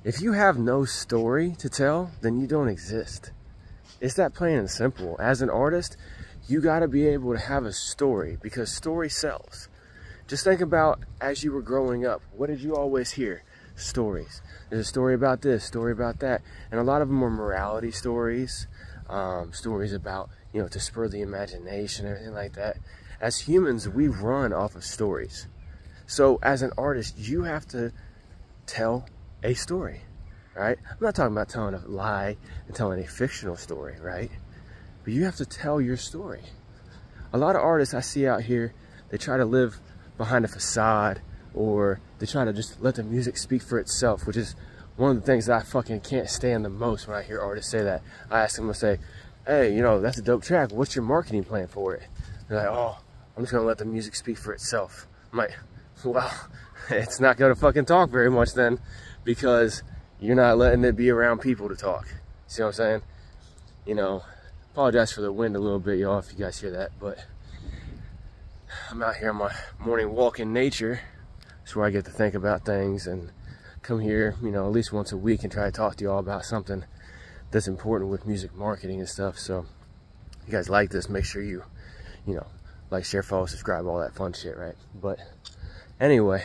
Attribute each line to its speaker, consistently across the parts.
Speaker 1: If you have no story to tell, then you don't exist. It's that plain and simple. As an artist, you gotta be able to have a story, because story sells. Just think about as you were growing up, what did you always hear? Stories. There's a story about this, story about that. And a lot of them are morality stories, stories about, you know, to spur the imagination, everything like that. As humans, we run off of stories. So as an artist, you have to tell a story, right? I'm not talking about telling a lie and telling a fictional story, right? But you have to tell your story. A lot of artists I see out here, they try to live behind a facade, or they try to just let the music speak for itself, which is one of the things that I fucking can't stand the most when I hear artists say that. I ask them to say, hey, you know, that's a dope track. What's your marketing plan for it? They're like, oh, I'm just gonna let the music speak for itself. I'm like, well, it's not gonna fucking talk very much then, because you're not letting it be around people to talk. See what I'm saying? You know, apologize for the wind a little bit, y'all, if you guys hear that, but I'm out here on my morning walk in nature. It's where I get to think about things and come here, you know, at least once a week and try to talk to y'all about something that's important with music marketing and stuff. So if you guys like this, make sure you know, like, share, follow, subscribe, all that fun shit, right? But anyway,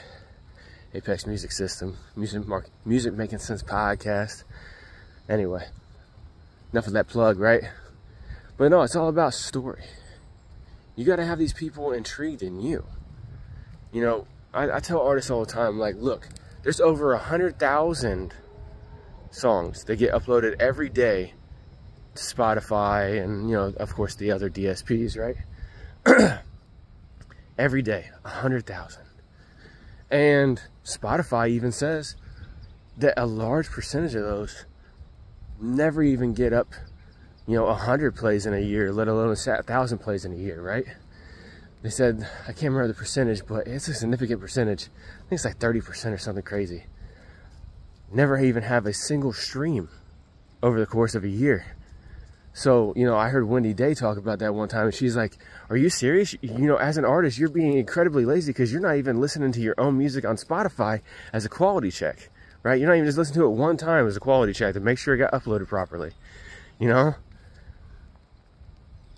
Speaker 1: Apex Music System, Music Making Sense podcast. Anyway, enough of that plug, right? But no, it's all about story. You got to have these people intrigued in you. You know, I tell artists all the time, like, look, there's over 100,000 songs that get uploaded every day to Spotify and, you know, of course, the other DSPs, right? Every day, 100,000. And Spotify even says that a large percentage of those never even get up, you know, 100 plays in a year, let alone 1,000 plays in a year, right? They said, I can't remember the percentage, but it's a significant percentage. I think it's like 30% or something crazy. Never even have a single stream over the course of a year. So, you know, I heard Wendy Day talk about that one time, and she's like, are you serious? You know, as an artist, you're being incredibly lazy because you're not even listening to your own music on Spotify as a quality check, right? You're not even just listening to it one time as a quality check to make sure it got uploaded properly, you know?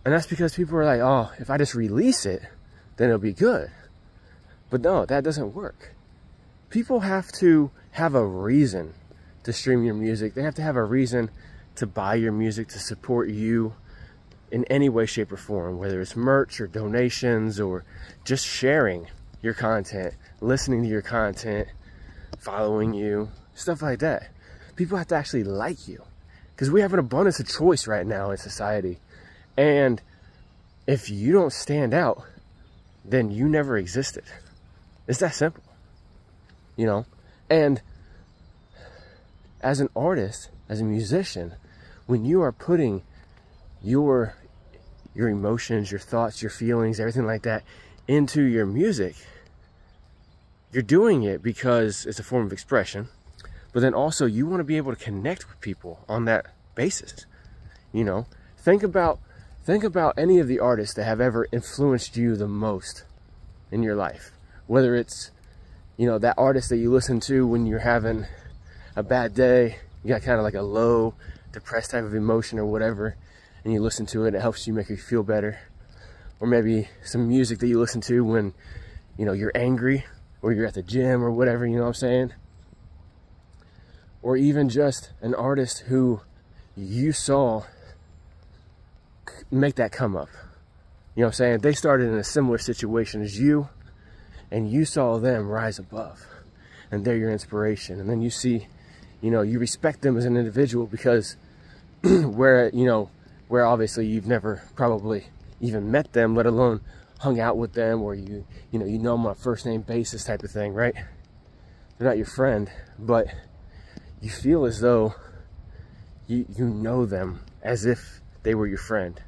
Speaker 1: And that's because people are like, oh, if I just release it, then it'll be good. But no, that doesn't work. People have to have a reason to stream your music. They have to have a reason to buy your music, to support you in any way, shape, or form, whether it's merch or donations or just sharing your content, listening to your content, following you, stuff like that. People have to actually like you, because we have an abundance of choice right now in society. And if you don't stand out, then you never existed. It's that simple, you know? And as an artist, as a musician, when you are putting your emotions, your thoughts, your feelings, everything like that into your music, you're doing it because it's a form of expression, but then also you want to be able to connect with people on that basis. You know, think about any of the artists that have ever influenced you the most in your life. Whether it's, you know, that artist that you listen to when you're having a bad day, you got kind of like a low, depressed type of emotion or whatever, and you listen to it, it helps you, make you feel better. Or maybe some music that you listen to when, you know, you're angry, or you're at the gym or whatever, you know what I'm saying? Or even just an artist who you saw make that come up. You know what I'm saying? They started in a similar situation as you, and you saw them rise above, and they're your inspiration. And then you see, you know, you respect them as an individual because where obviously you've never probably even met them, let alone hung out with them, or you know them on a first name basis type of thing, right? They're not your friend, but you feel as though you know them as if they were your friend.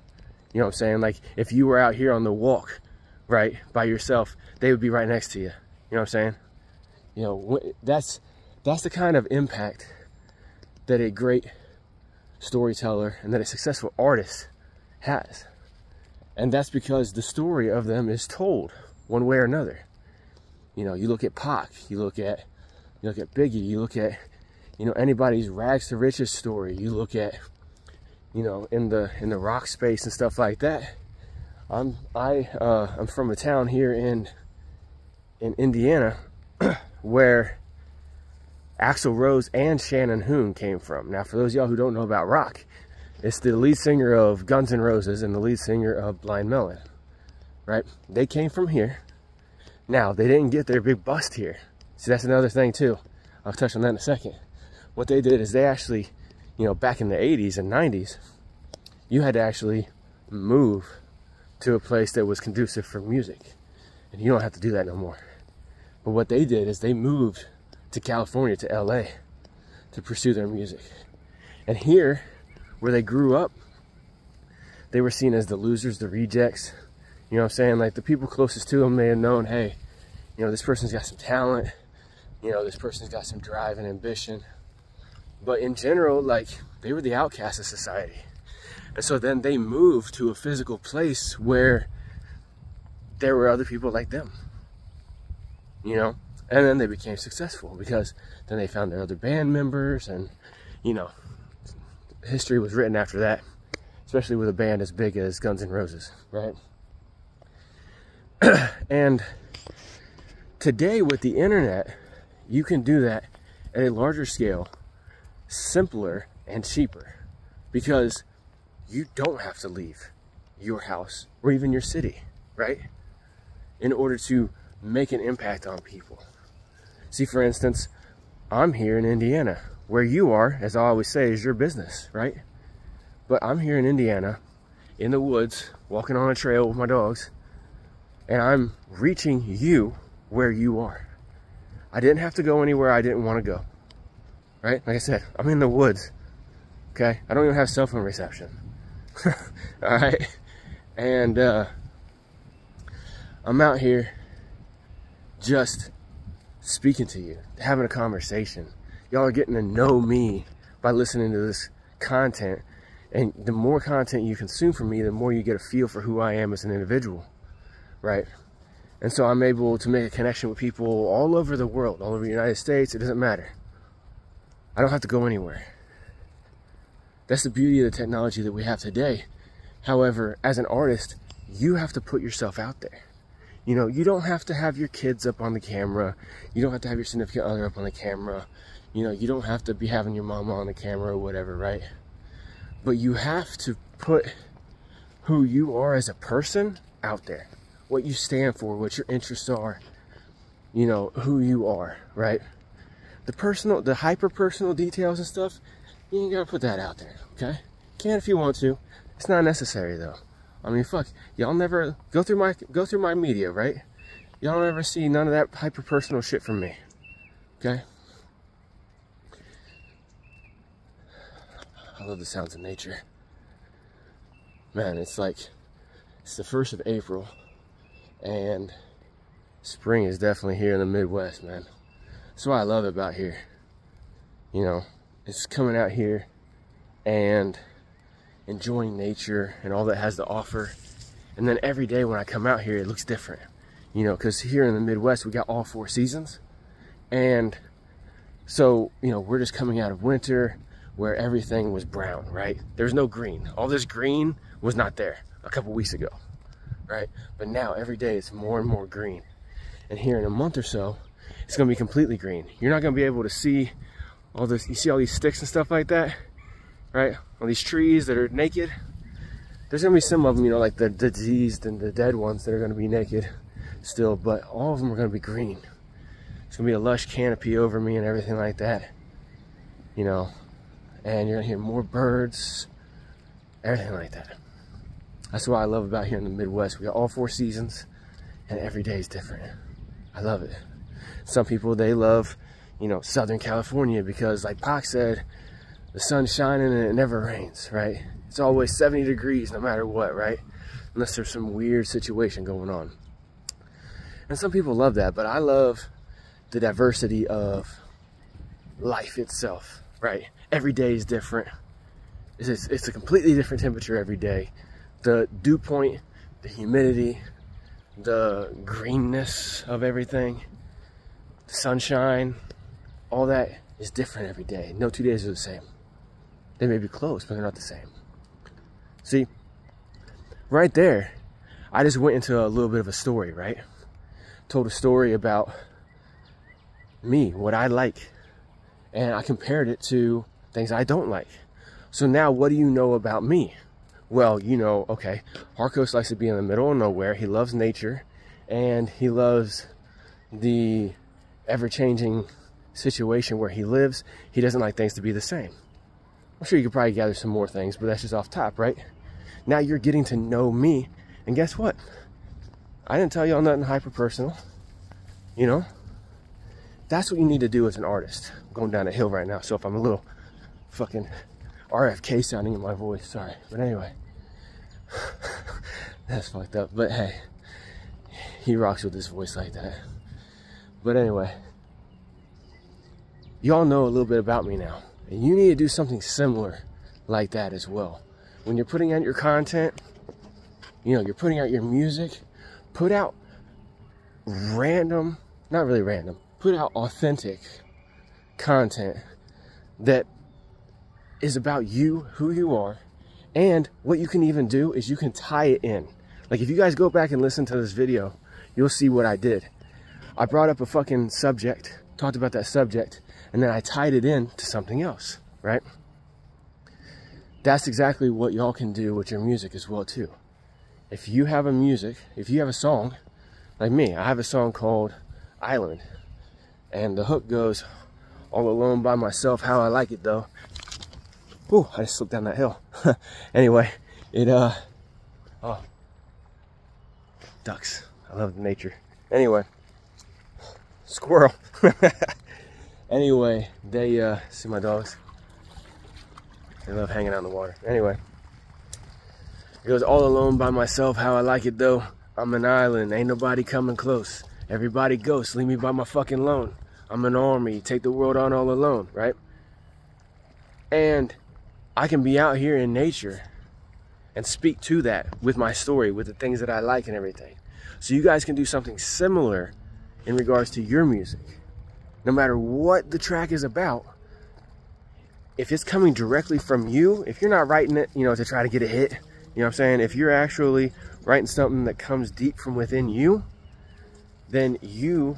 Speaker 1: You know what I'm saying? Like, if you were out here on the walk, right, by yourself, they would be right next to you. You know what I'm saying? You know, that's the kind of impact that a great storyteller and that a successful artist has. And that's because the story of them is told one way or another. You know, you look at Pac, you look at Biggie, you look at, you know, anybody's rags to riches story. You look at, you know, in the rock space and stuff like that. I'm from a town here in Indiana where Axl Rose and Shannon Hoon came from. Now, for those of y'all who don't know about rock, it's the lead singer of Guns N' Roses and the lead singer of Blind Melon, right? They came from here. Now, they didn't get their big bust here. See, that's another thing too. I'll touch on that in a second. What they did is they actually, you know, back in the 80s and 90s, you had to actually move to a place that was conducive for music. And you don't have to do that no more. But what they did is they moved to California, to LA, to pursue their music. And here, where they grew up, they were seen as the losers, the rejects. You know what I'm saying? Like, the people closest to them may have known, hey, you know, this person's got some talent. You know, this person's got some drive and ambition. But in general, like, they were the outcasts of society. And so then they moved to a physical place where there were other people like them. You know? And then they became successful because then they found their other band members, and, you know, history was written after that, especially with a band as big as Guns N' Roses, right? And today with the internet, you can do that at a larger scale, simpler and cheaper, because you don't have to leave your house or even your city, right? In order to make an impact on people. See, for instance, I'm here in Indiana. Where you are, as I always say, is your business, right? But I'm here in Indiana, in the woods, walking on a trail with my dogs, and I'm reaching you where you are. I didn't have to go anywhere I didn't want to go, right? Like I said, I'm in the woods, okay? I don't even have cell phone reception, all right? And I'm out here just speaking to you, having a conversation. Y'all are getting to know me by listening to this content. And the more content you consume from me, the more you get a feel for who I am as an individual, right? And so I'm able to make a connection with people all over the world, all over the United States. It doesn't matter. I don't have to go anywhere. That's the beauty of the technology that we have today. However, as an artist, you have to put yourself out there. You know, you don't have to have your kids up on the camera. You don't have to have your significant other up on the camera. You know, you don't have to be having your mama on the camera or whatever, right? But you have to put who you are as a person out there. What you stand for, what your interests are, you know, who you are, right? The hyper-personal details and stuff, you ain't gotta put that out there, okay? You can if you want to. It's not necessary, though. I mean, fuck, y'all never go through my media, right? Y'all never see none of that hyper-personal shit from me, okay? I love the sounds of nature. Man, it's the 1st of April, and spring is definitely here in the Midwest, man. That's what I love about here. You know, it's coming out here and enjoying nature and all that has to offer. And then every day when I come out here, it looks different. You know, because here in the Midwest, we got all 4 seasons. And so, you know, we're just coming out of winter where everything was brown, right? There's no green. All this green was not there a couple weeks ago, right? But now every day it's more and more green. And here in a month or so, it's gonna be completely green. You're not gonna be able to see all this. You see all these sticks and stuff like that, right? All these trees that are naked. There's gonna be some of them, you know, like the diseased and the dead ones that are gonna be naked still, but all of them are gonna be green. It's gonna be a lush canopy over me and everything like that, you know. And you're gonna hear more birds, everything like that. That's what I love about here in the Midwest. We got all 4 seasons, and every day is different. I love it. Some people, they love, you know, Southern California because, like Pac said, the sun's shining and it never rains, right? It's always 70 degrees no matter what, right? Unless there's some weird situation going on. And some people love that, but I love the diversity of life itself, right? Every day is different. It's a completely different temperature every day. The dew point, the humidity, the greenness of everything, the sunshine, all that is different every day. No 2 days are the same. They may be close, but they're not the same. See, right there, I just went into a little bit of a story, right? Told a story about me, what I like, and I compared it to things I don't like. So now what do you know about me? Well, you know, okay, Harkos likes to be in the middle of nowhere. He loves nature, and he loves the ever-changing situation where he lives. He doesn't like things to be the same. I'm sure you could probably gather some more things, but that's just off top, right? Now you're getting to know me, and guess what? I didn't tell y'all nothing hyper-personal, you know? That's what you need to do as an artist. I'm going down a hill right now, so if I'm a little fucking RFK sounding in my voice, sorry. But anyway, that's fucked up. But hey, he rocks with his voice like that. But anyway, y'all know a little bit about me now, and you need to do something similar like that as well. When you're putting out your content, you know, you're putting out your music, put out random, not really random, put out authentic content that is about you, who you are, and what you can even do is you can tie it in. Like if you guys go back and listen to this video, you'll see what I did. I brought up a fucking subject, talked about that subject, and then I tied it in to something else, right? That's exactly what y'all can do with your music as well too. If you have a music, if you have a song, like me, I have a song called Island, and the hook goes, all alone by myself, how I like it though. Ooh, I just slipped down that hill. Anyway, it, oh, ducks. I love nature. Anyway, squirrel. Anyway, they, see my dogs? They love hanging out in the water. Anyway, it goes, all alone by myself, how I like it though. I'm an island, ain't nobody coming close. Everybody ghosts, leave me by my fucking lone. I'm an army, take the world on all alone, right? And I can be out here in nature and speak to that with my story, with the things that I like and everything. So you guys can do something similar in regards to your music. No matter what the track is about, if it's coming directly from you, if you're not writing it, you know, to try to get a hit, you know what I'm saying? If you're actually writing something that comes deep from within you, then you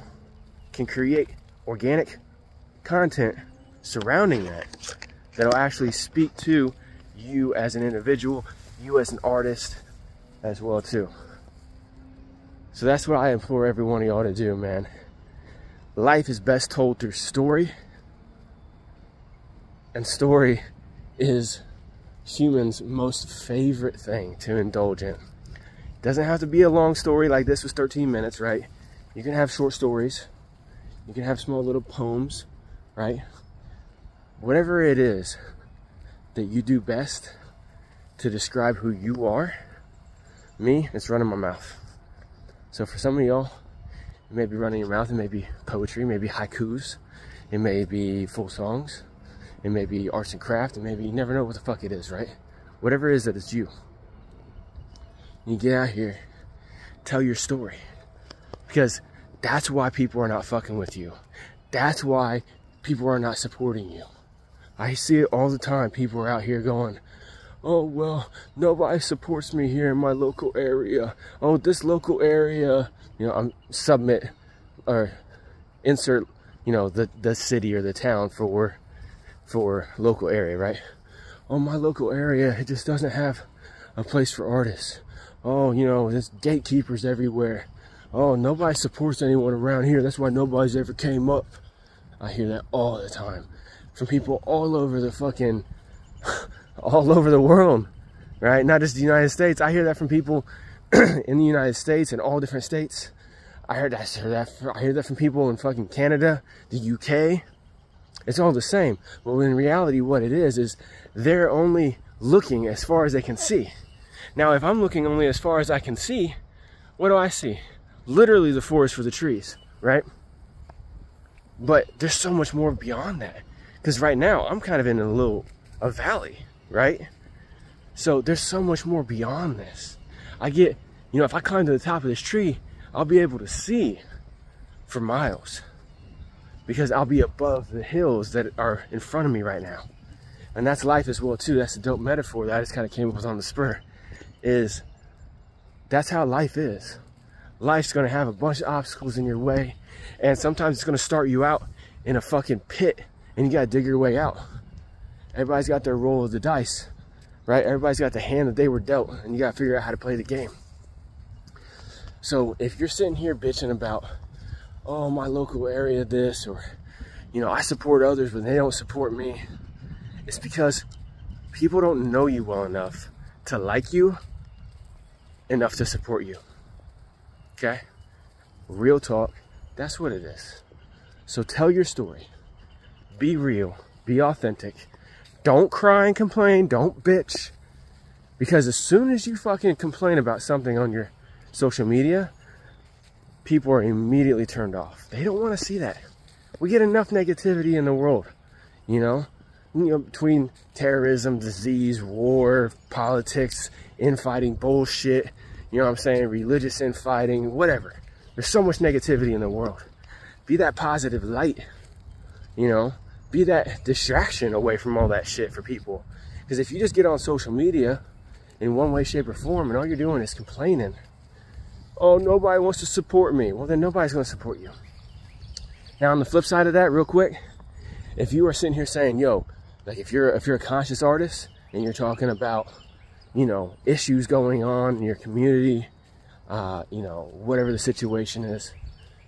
Speaker 1: can create organic content surrounding that that'll actually speak to you as an individual, you as an artist as well too. So that's what I implore every one of y'all to do, man. Life is best told through story, and story is humans' most favorite thing to indulge in. It doesn't have to be a long story like this was 13 minutes, right? You can have short stories. You can have small little poems, right? Whatever it is that you do best to describe who you are, me, it's running my mouth. So for some of y'all, it may be running your mouth, it may be poetry, it may be haikus, it may be full songs, it may be arts and craft, it may be, you never know what the fuck it is, right? Whatever it is that it's you. You get out here, tell your story. Because that's why people are not fucking with you. That's why people are not supporting you. I see it all the time. People are out here going, oh, well, nobody supports me here in my local area. Oh, this local area, you know, I'm submit or insert, you know, the city or the town for local area, right? Oh, my local area, it just doesn't have a place for artists. Oh, you know, there's gatekeepers everywhere. Oh, nobody supports anyone around here. That's why nobody's ever came up. I hear that all the time from people all over the fucking, all over the world, right? Not just the United States. I hear that from people in the United States and all different states. I hear that from people in fucking Canada, the UK. It's all the same. But in reality, what it is they're only looking as far as they can see. Now, if I'm looking only as far as I can see, what do I see? Literally the forest for the trees, right? But there's so much more beyond that. Because right now, I'm kind of in a valley, right? So there's so much more beyond this. I get, you know, if I climb to the top of this tree, I'll be able to see for miles. because I'll be above the hills that are in front of me right now. And that's life as well too. That's a dope metaphor that I just kind of came up with on the spur. Is that's how life is. Life's gonna have a bunch of obstacles in your way, and sometimes it's gonna start you out in a fucking pit and you gotta dig your way out. Everybody's got their roll of the dice, right? Everybody's got the hand that they were dealt, and you gotta figure out how to play the game. So if you're sitting here bitching about, oh, my local area this, or, you know, I support others but they don't support me, it's because people don't know you well enough to like you enough to support you. Okay? Real talk, that's what it is. So tell your story. Be real. Be authentic. Don't cry and complain. Don't bitch. Because as soon as you fucking complain about something on your social media, people are immediately turned off. They don't want to see that. We get enough negativity in the world, you know, between terrorism, disease, war, politics, infighting, bullshit, you know what I'm saying, religious infighting, whatever. There's so much negativity in the world. Be that positive light, you know, be that distraction away from all that shit for people. Because if you just get on social media in one way, shape, or form, and all you're doing is complaining, oh, nobody wants to support me. Well, then nobody's going to support you. Now, on the flip side of that, real quick, if you are sitting here saying, yo, like if you're a conscious artist and you're talking about, you know, issues going on in your community, you know, whatever the situation is,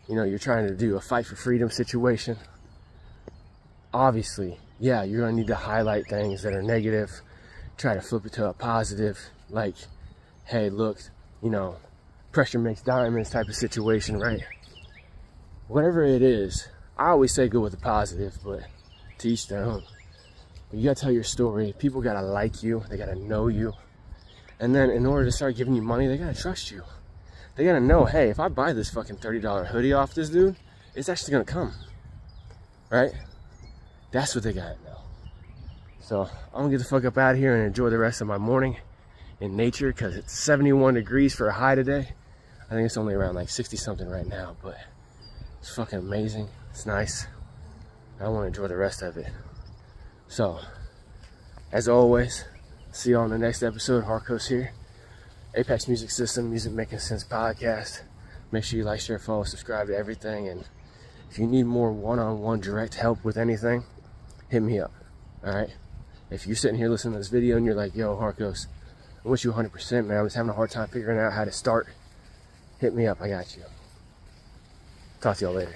Speaker 1: you know, you're trying to do a fight for freedom situation, obviously, yeah, you're going to need to highlight things that are negative, try to flip it to a positive, like, hey, look, you know, pressure makes diamonds type of situation, right? Whatever it is, I always say go with the positive, but to each their own. But you gotta tell your story. People gotta like you, they gotta know you. And then in order to start giving you money, they gotta trust you. They gotta know, hey, if I buy this fucking $30 hoodie off this dude, it's actually gonna come, right? That's what they gotta know. So I'm gonna get the fuck up out of here and enjoy the rest of my morning in nature, because it's 71 degrees for a high today. I think it's only around like 60 something right now, but it's fucking amazing. It's nice. I want to enjoy the rest of it. So, as always, see you on the next episode. Harco's here. Apex Music System, Music Making Sense podcast. Make sure you like, share, follow, subscribe to everything. And if you need more one-on-one direct help with anything, hit me up. Alright? If you're sitting here listening to this video and you're like, yo, Harco's, I wish you 100%, man. I'm just having a hard time figuring out how to start. Hit me up. I got you. Talk to y'all later.